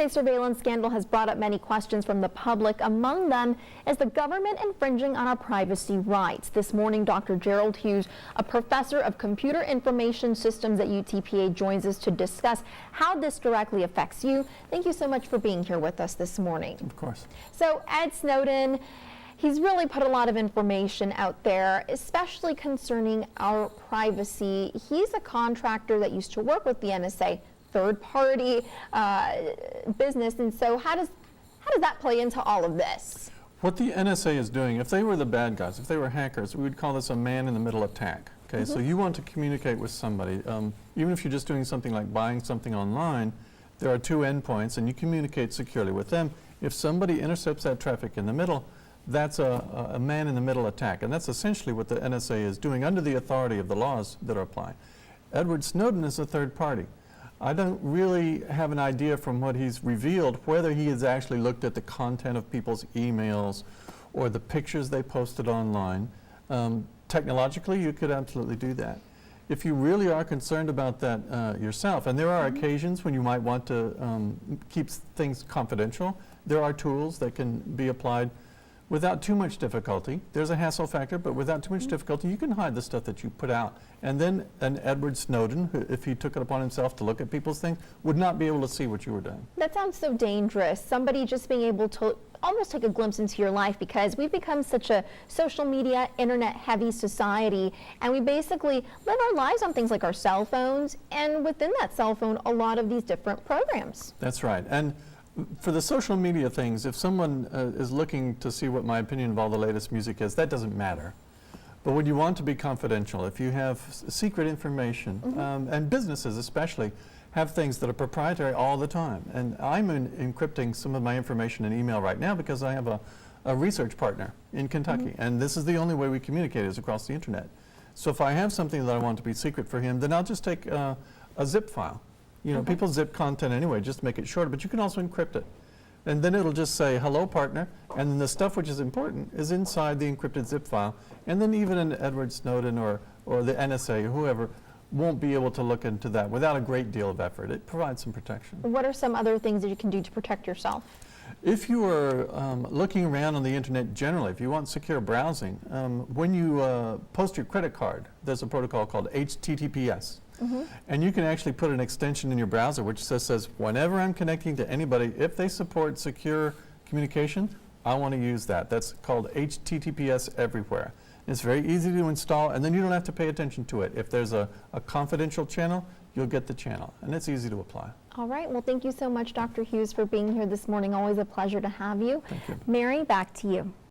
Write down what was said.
NSA surveillance scandal has brought up many questions from the public. Among them is the government infringing on our privacy rights. This morning, Dr. Gerald Hughes, a professor of computer information systems at UTPA, joins us to discuss how this directly affects you. Thank you so much for being here with us this morning. Of course. So Ed Snowden, he's really put a lot of information out there, especially concerning our privacy. He's a contractor that used to work with the NSA, third-party business, and so how does that play into all of this? What the NSA is doing, if they were the bad guys, if they were hackers, we would call this a man-in-the-middle attack. Okay, so you want to communicate with somebody, even if you're just doing something like buying something online, there are two endpoints, and you communicate securely with them. If somebody intercepts that traffic in the middle, that's a man-in-the-middle attack, and that's essentially what the NSA is doing under the authority of the laws that are applying. Edward Snowden is a third party. I don't really have an idea from what he's revealed whether he has actually looked at the content of people's emails or the pictures they posted online. Technologically, you could absolutely do that. If you really are concerned about that yourself, and there are occasions when you might want to keep things confidential, there are tools that can be applied without too much difficulty. There's a hassle factor, but without too much difficulty, you can hide the stuff that you put out. And then an Edward Snowden, who, if he took it upon himself to look at people's things, would not be able to see what you were doing. That sounds so dangerous. Somebody just being able to almost take a glimpse into your life, because we've become such a social media, internet-heavy society, and we basically live our lives on things like our cell phones, and within that cell phone, a lot of these different programs. That's right. And for the social media things, if someone is looking to see what my opinion of all the latest music is, that doesn't matter. But when you want to be confidential, if you have secret information, and businesses especially, have things that are proprietary all the time. And I'm encrypting some of my information in email right now because I have a research partner in Kentucky, and this is the only way we communicate is across the internet. So if I have something that I want to be secret for him, then I'll just take a zip file. You know, people zip content anyway, just to make it shorter, but you can also encrypt it. And then it'll just say, hello, partner, and then the stuff which is important is inside the encrypted zip file. And then even an Edward Snowden or the NSA, or whoever, won't be able to look into that without a great deal of effort. It provides some protection. What are some other things that you can do to protect yourself? If you are looking around on the internet generally, if you want secure browsing, when you post your credit card, there's a protocol called HTTPS. And you can actually put an extension in your browser which says, whenever I'm connecting to anybody, if they support secure communication, I want to use that. That's called HTTPS everywhere. It's very easy to install, and then you don't have to pay attention to it. If there's a confidential channel, you'll get the channel, and it's easy to apply. All right. Well, thank you so much, Dr. Hughes, for being here this morning. Always a pleasure to have you. Thank you. Mary, back to you.